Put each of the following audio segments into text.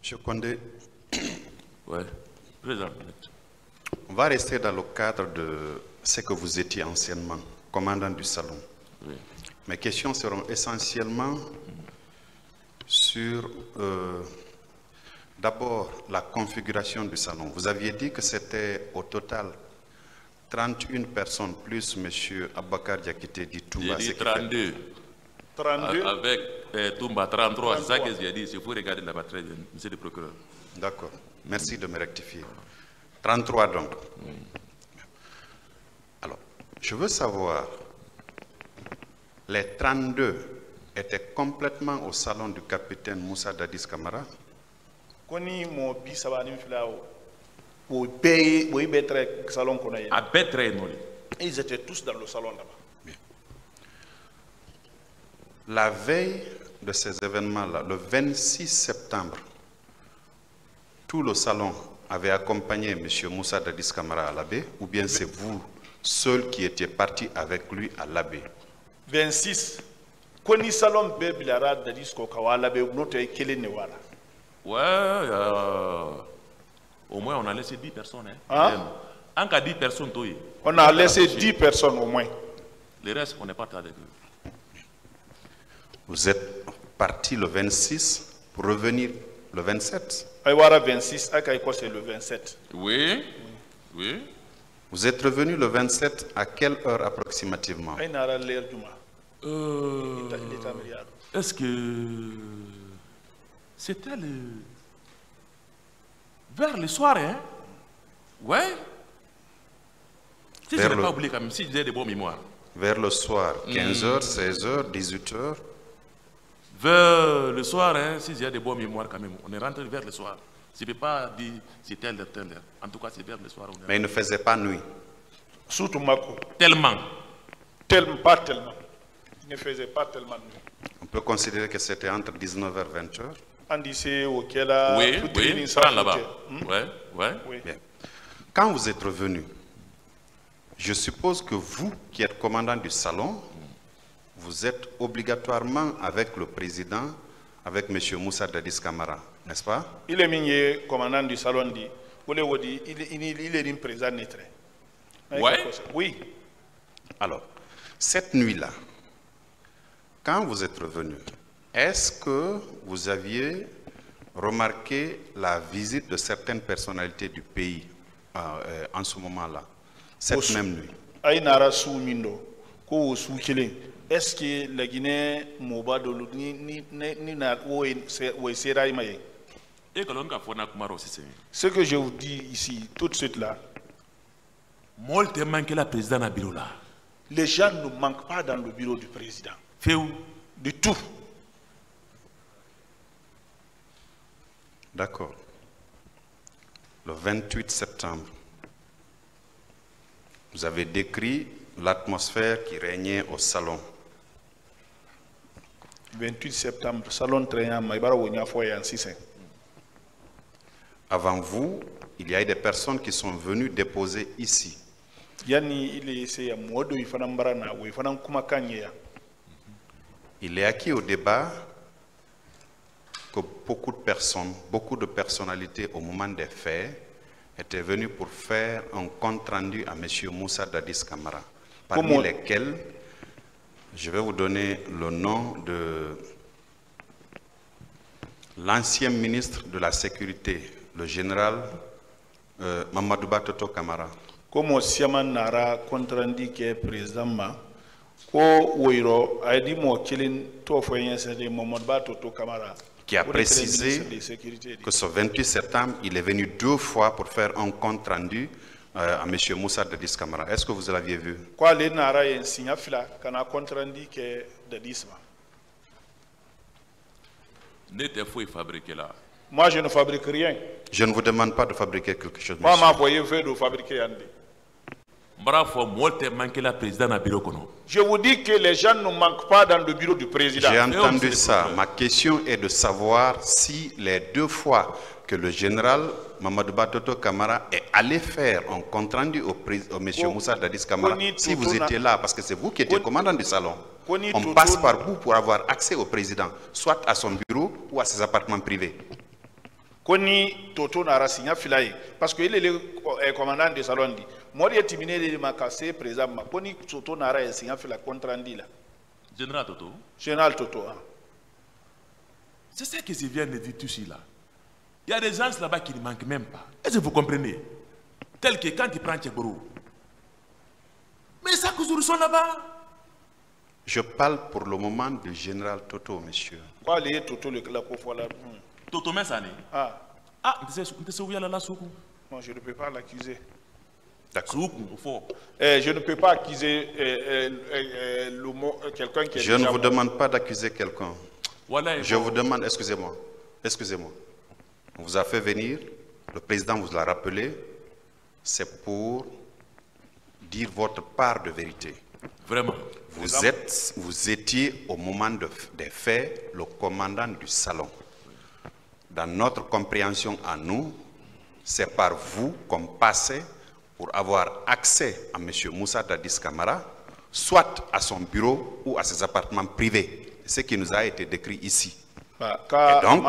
Monsieur Condé, Ouais. Président. on va rester dans le cadre de ce que vous étiez anciennement, commandant du salon. Oui. Mes questions seront essentiellement sur d'abord la configuration du salon. Vous aviez dit que c'était au total 31 personnes plus M. Abakar Diakité dit Toumba. J'ai dit 32. 32. Avec Toumba 33, c'est ça que j'ai dit. Il faut regarder la batterie, monsieur le procureur. D'accord. Merci de me rectifier. 33 donc. Alors, je veux savoir, les 32 étaient complètement au salon du capitaine Moussa Dadis Camara? Koni mo bi sabani filao. Wo betre salon qu'on a. À Bétré, non. Ils étaient tous dans le salon là-bas. Bien. La veille de ces événements-là, le 26 septembre, tout le salon avait accompagné M. Moussa Dadis Camara à l'abbé, ou bien c'est vous seul qui étiez parti avec lui à l'abbé? 26. Koni salon be bilara Dadis ko kawala be note kele ne wala. Ouais, au moins on a laissé 10 personnes. Hein? En cas 10 personnes, toi. On a laissé 10 personnes au moins. Le reste, on n'est pas avec eux. Vous êtes parti le 26 pour revenir le 27. Aïwara 26, Akaïko c'est le 27. Oui, oui. Vous êtes revenu le 27 à quelle heure approximativement? Aïnara l'air du mois. Est-ce que c'était vers le soir, hein? Ouais. Si je n'ai pas oublié quand même, si j'ai de bonnes mémoires. Vers le soir, 15h, 16h, 18h. Vers le soir, hein, si j'ai de bonnes mémoires quand même, on est rentré vers le soir. Je ne peux pas dire c'est telle heure. En tout cas, c'est vers le soir. Mais il ne faisait pas nuit. Surtout Mako. Tellement. Pas tellement. Il ne faisait pas tellement nuit. On peut considérer que c'était entre 19h et 20h. Oui, oui, prends là-bas. Oui. Bien. Quand vous êtes revenu, je suppose que vous, qui êtes commandant du salon, vous êtes obligatoirement avec le président, avec M. Moussa Dadis Camara, n'est-ce pas? Il est migné commandant du salon, il est un président neutre. Oui. Alors, cette nuit-là, quand vous êtes revenu, est-ce que vous aviez remarqué la visite de certaines personnalités du pays en ce moment-là, cette même nuit? Est-ce que la Guinée Moba de ce que je vous dis ici, tout de suite là, les gens ne manquent pas dans le bureau du président. Du tout. D'accord. Le 28 septembre, vous avez décrit l'atmosphère qui régnait au salon. 28 septembre, salon Tréan, Maïbara Wonia Foyan 6. Avant vous, il y a eu des personnes qui sont venues déposer ici. Il est acquis au débat que beaucoup de personnes, beaucoup de personnalités au moment des faits étaient venues pour faire un compte rendu à M. Moussa Dadis Camara, parmi lesquels je vais vous donner le nom de l'ancien ministre de la Sécurité, le général Mamadou Batoto Camara. Comme Siaman Nara compte rendu qui est président, qui a précisé que ce 28 septembre, il est venu 2 fois pour faire un compte rendu à M. Moussa Dadis Camara. Est-ce que vous l'aviez vu? Moi, je ne fabrique rien. Je ne vous demande pas de fabriquer quelque chose. Moi, de fabriquer. Je vous dis que les gens ne manquent pas dans le bureau du président. J'ai entendu ça. Ma question est de savoir si les 2 fois que le général Mamadou Batoto Camara est allé faire un compte rendu au M. Moussa Dadis Camara, si vous étiez là, parce que c'est vous qui étiez commandant du salon, on passe par vous pour avoir accès au président, soit à son bureau ou à ses appartements privés. Koni Toto nara signa filaye parce que il est le commandant de salon dit moi il timine de makase présent koni Toto nara signa fila contrat dit là Général Toto. Général Toto. C'est ça que je viens de dire tout là. Il y a des gens là-bas qui ne manquent même pas. Est-ce que vous comprenez? Tel que quand il prend Tchèbrou. Mais ça que vous sont là-bas. Je parle pour le moment du général Toto, monsieur. Quoi les Toto le la là? Toto mais ça n'est. Ah. Ah, c'est où il y a la soukou. Non, je ne peux pas l'accuser. Soukou, au fond. Je ne peux pas accuser quelqu'un qui est Je ne vous demande pas d'accuser quelqu'un. Voilà, Je vous demande, excusez-moi, on vous a fait venir, le président vous l'a rappelé, c'est pour dire votre part de vérité. Vraiment. Vous étiez au moment des faits le commandant du salon. Dans notre compréhension à nous, c'est par vous qu'on passait pour avoir accès à M. Moussa Dadis Camara, soit à son bureau ou à ses appartements privés. C'est ce qui nous a été décrit ici. Et donc,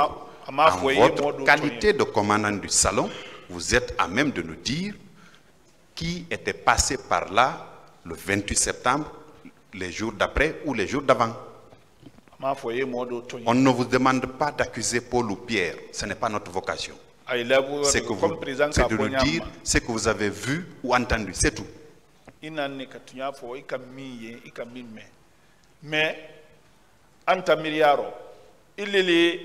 en votre qualité de commandant du salon, vous êtes à même de nous dire qui était passé par là le 28 septembre, les jours d'après ou les jours d'avant. On ne vous demande pas d'accuser Paul ou Pierre, ce n'est pas notre vocation. C'est de nous dire ce que vous avez vu ou entendu, c'est tout. Mais, Antamiriaro, il est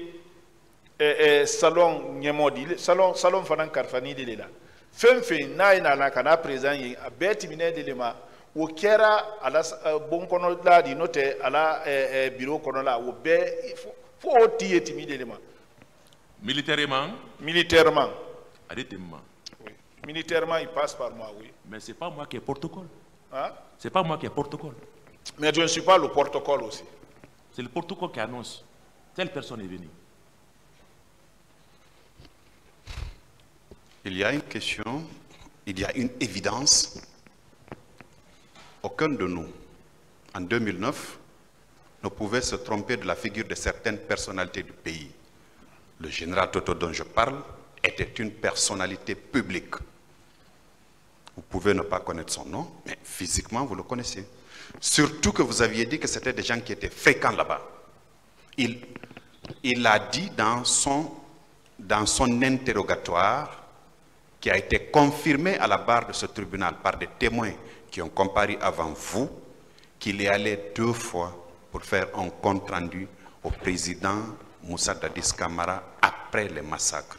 le salon Nyemodi, salon Fanan Karfani de là. Fenfe, Naina, Nakana, présent, a bétimine de l'ema, ou Kera, à la bon conola, di note, à la bureau conola, ou bé, faut tirer timide l'élément. Militairement. Arrêtez-moi. Oui. Militairement, il passe par moi, oui. Mais ce n'est pas moi qui ai protocole. Hein? Ce n'est pas moi qui ai protocole. Mais je ne suis pas le protocole aussi. C'est le protocole qui annonce. Telle personne est venue. Il y a une question, il y a une évidence. Aucun de nous, en 2009, ne pouvait se tromper de la figure de certaines personnalités du pays. Le général Toto dont je parle était une personnalité publique. Vous pouvez ne pas connaître son nom, mais physiquement, vous le connaissez. Surtout que vous aviez dit que c'était des gens qui étaient fréquents là-bas. Il a dit dans son interrogatoire, qui a été confirmé à la barre de ce tribunal par des témoins qui ont comparu avant vous, qu'il est allé 2 fois pour faire un compte rendu au président Moussa Dadis Camara après les massacres.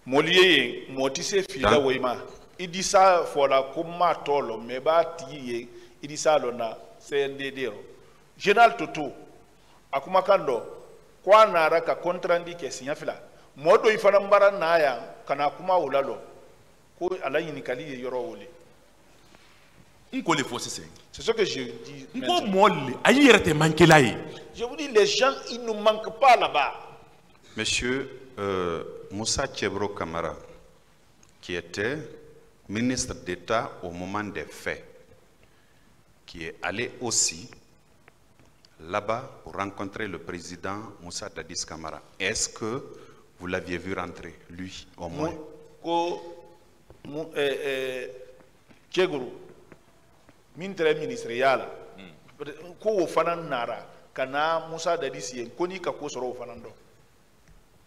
Moliye motise fila weima idisa fola kuma tolo meba tiye idisa lona CNDD Général Toto akuma kando kwa nara ka kontrandi ke sinya fila modo ifana mbara naya kana kuma ulalo ko ala yinikali yoro wole c'est ce que je dis. Je vous dis, les gens, ils ne manquent pas là-bas. Monsieur Moussa Tchèbro Camara, qui était ministre d'État au moment des faits, qui est allé aussi là-bas pour rencontrer le président Moussa Dadis Camara. Est-ce que vous l'aviez vu rentrer, lui, au moins? Ministre ministériel ko fana nara kana Moussa Dadis koni ka ko soro fana ndo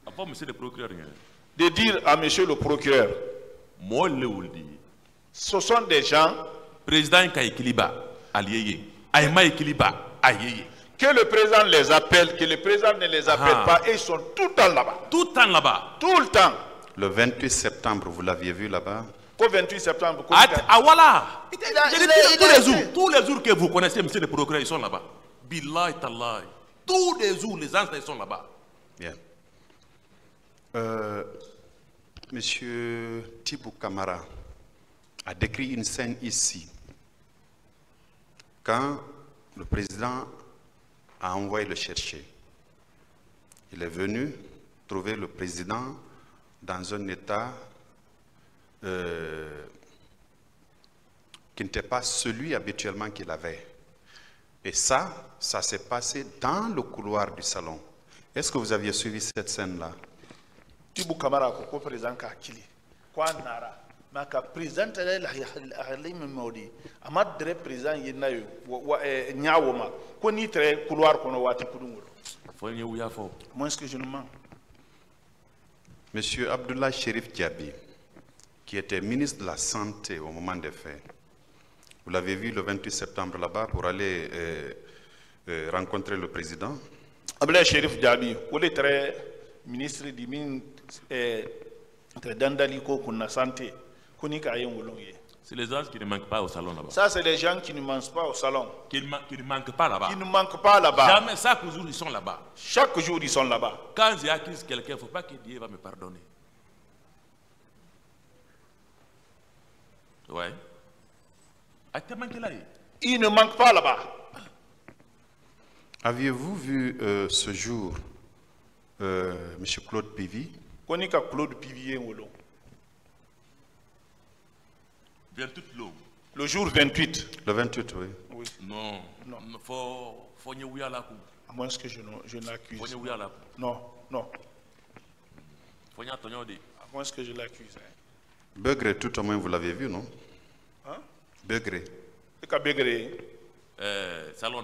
avant monsieur le procureur de dire à monsieur le procureur moi le wuldi ce sont des gens président ka équiliba allié ayma équiliba ayé que le président les appelle, que le président ne les appelle pas et ils sont tout le temps là-bas. Tout le temps là-bas. Tout le temps. Le 28 septembre, vous l'aviez vu là-bas? Au 28 septembre. Voilà. Tous les jours que vous connaissez, monsieur le procureur, ils sont là-bas. Billahi tallahi. Tous les jours, les anciens, ils sont là-bas. Bien. Monsieur Tibou Camara a décrit une scène ici. Quand le président a envoyé le chercher, il est venu trouver le président dans un état qui n'était pas celui habituellement qu'il avait. Et ça s'est passé dans le couloir du salon. Est-ce que vous aviez suivi cette scène-là? Tibu Kamara ko président ka kili kwa nara maka président la halim modi amad dre président yenayo nyawoma ko ni très couloir kono wati kudungolo moi ce que je ne mens. Monsieur Abdullah Cherif Diaby, qui était ministre de la Santé au moment des faits, vous l'avez vu le 28 septembre là-bas pour aller rencontrer le président. Abdullah Cherif Diaby, il est très ministre du Dandaliko pour la santé. C'est les gens qui ne manquent pas au salon là-bas. Ça, c'est les gens qui ne mangent pas au salon. Qui ne manquent pas là-bas. Qui ne manquent pas là-bas. Jamais, chaque jour, ils sont là-bas. Chaque jour, ils sont là-bas. Quand j'ai accuse quelqu'un, il ne faut pas que Dieu va me pardonner. Ouais. Ils ne manquent pas là-bas. Aviez-vous vu ce jour M. Claude Pivy? Konika Claude Pivy wolo. 28 l'eau. Le jour 28. Le 28, oui. Oui. Non. Non. Faut à moins que je l'accuse. Non, non. À moins que je l'accuse. Begré, tout au moins, vous l'avez vu, non? Hein? Begré. C'est qu'à Begré. Salon.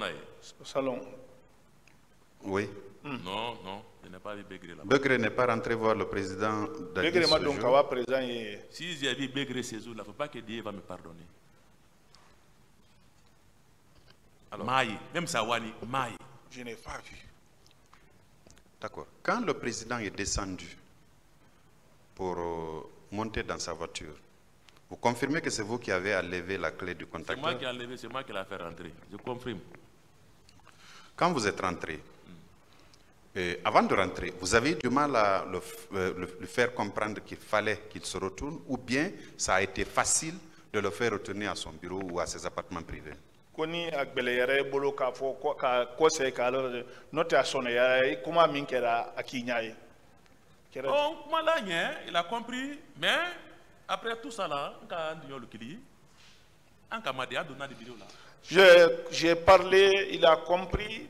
Salon. Oui. Non, non, je n'ai pas vu Begré là-bas. Begré n'est pas rentré voir le président Begré m'a donc à présent. Si j'ai vu Begré ces jours-là, il ne faut pas que Dieu va me pardonner. Alors, Maï, même Sawani, Maï. Je n'ai pas vu. D'accord. Quand le président est descendu pour monter dans sa voiture, vous confirmez que c'est vous qui avez enlevé la clé du contacteur? C'est moi qui ai enlevé, c'est moi qui l'ai fait rentrer. Je confirme. Quand vous êtes rentré, avant de rentrer, vous avez eu du mal à le faire comprendre qu'il fallait qu'il se retourne, ou bien ça a été facile de le faire retourner à son bureau ou à ses appartements privés? Koni agbeleyere bolo ka fo ka kose ka alors note à son ya kuma min kera akinyaye. Oh, il a compris, mais après tout ça là, j'ai parlé, il a compris.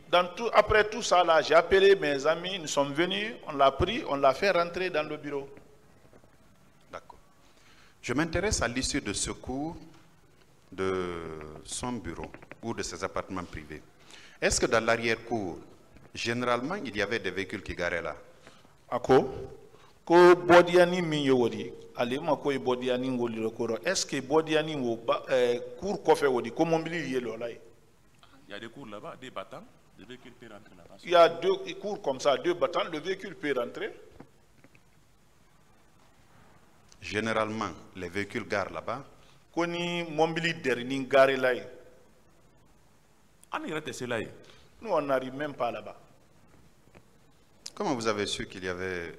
Après tout ça là, j'ai appelé mes amis, nous sommes venus, on l'a pris, on l'a fait rentrer dans le bureau. D'accord. Je m'intéresse à l'issue de secours de son bureau ou de ses appartements privés. Est-ce que dans l'arrière-cour, généralement, il y avait des véhicules qui garaient là? Ako ko bodiani min yodi ale ma ko bodiani ngoli lokoro est-ce que bodiani wo cour ko fait wodi ko mobili yelo là? Il y a des cours là-bas, des battants, des véhicules peuvent rentrer là-bas. Il y a deux cours comme ça, deux battants, le véhicule peut rentrer. Généralement, les véhicules garent là-bas. Koni mobili derni gare là. Nous on n'arrive même pas là-bas. Comment vous avez su qu'il y avait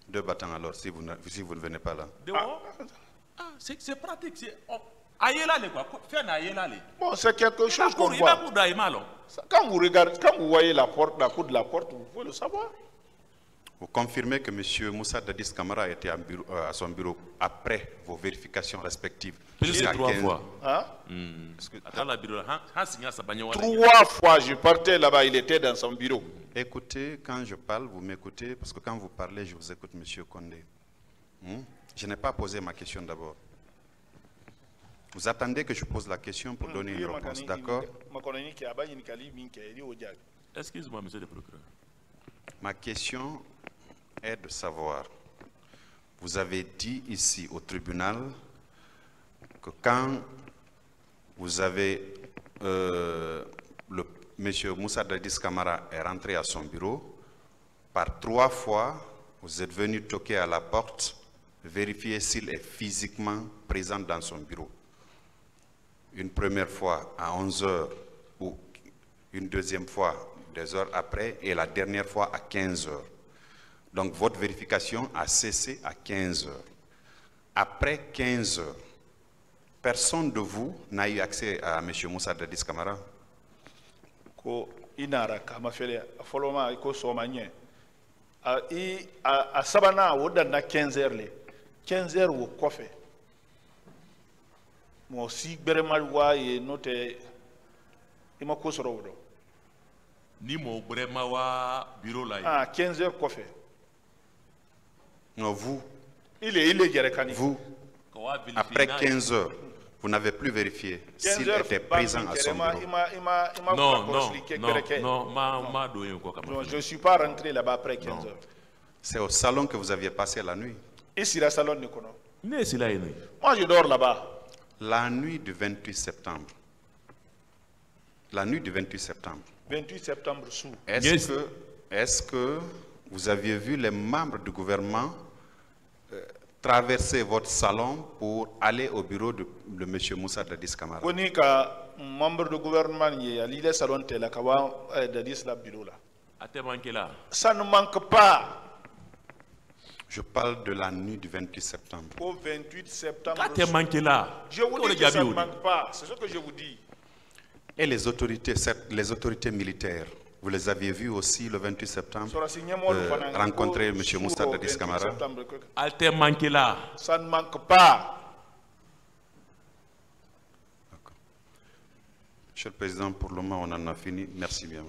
deux battants alors si vous ne venez pas là? C'est pratique. Bon, c'est quelque chose qu'on voit. Quand vous regardez, quand vous voyez la porte, la cour de la porte, vous pouvez le savoir. Vous confirmez que M. Moussa Dadis Camara était à son bureau après vos vérifications respectives? Jusqu'à 3 fois. Hein? 3 fois, je partais là-bas, il était dans son bureau. Écoutez, quand je parle, vous m'écoutez, parce que quand vous parlez, je vous écoute, M. Condé. Je n'ai pas posé ma question d'abord. Vous attendez que je pose la question pour donner une réponse, d'accord? Excuse-moi, monsieur le procureur. Ma question est de savoir, vous avez dit ici au tribunal que quand vous avez, monsieur Moussa Dadis Camara est rentré à son bureau, par 3 fois, vous êtes venu toquer à la porte, vérifier s'il est physiquement présent dans son bureau. Une première fois à 11 h ou une deuxième fois des heures après et la dernière fois à 15 h. Donc votre vérification a cessé à 15 h. Après 15 h, personne de vous n'a eu accès à M. Moussa Dadis Camara? Ko inara kama fele foloma ko somanye a sabana woda na 15 h le 15 h wo kofe mo si beremal wa ye note ima ko soro wodo ni mo brema wa bureau la 15 h kofe Non, vous, Il est Djerekani. vous, après 15 heures, vous n'avez plus vérifié s'il était présent à son bureau. Non, je ne suis pas rentré là-bas après 15 heures. C'est au salon que vous aviez passé la nuit. Ici, la salon Nikono. Moi, je dors là-bas. La nuit du 28 septembre. La nuit du 28 septembre. 28 septembre sous. Est-ce que vous aviez vu les membres du gouvernement traverser votre salon pour aller au bureau de M. Moussa Dadis Camara? Koni ka membre du gouvernement y a l'île salon tel kawa Dadis la bureau là. Ça ne manque pas. Je parle de la nuit du 28 septembre. Au 28 septembre. Je vous dis que ça ne manque pas. C'est ce que je vous dis. Et les autorités militaires, vous les aviez vus aussi le 28 septembre rencontrer M. Moussa Dadis Camara? Ça ne manque pas. Monsieur le Président, pour le moment, on en a fini. Merci bien.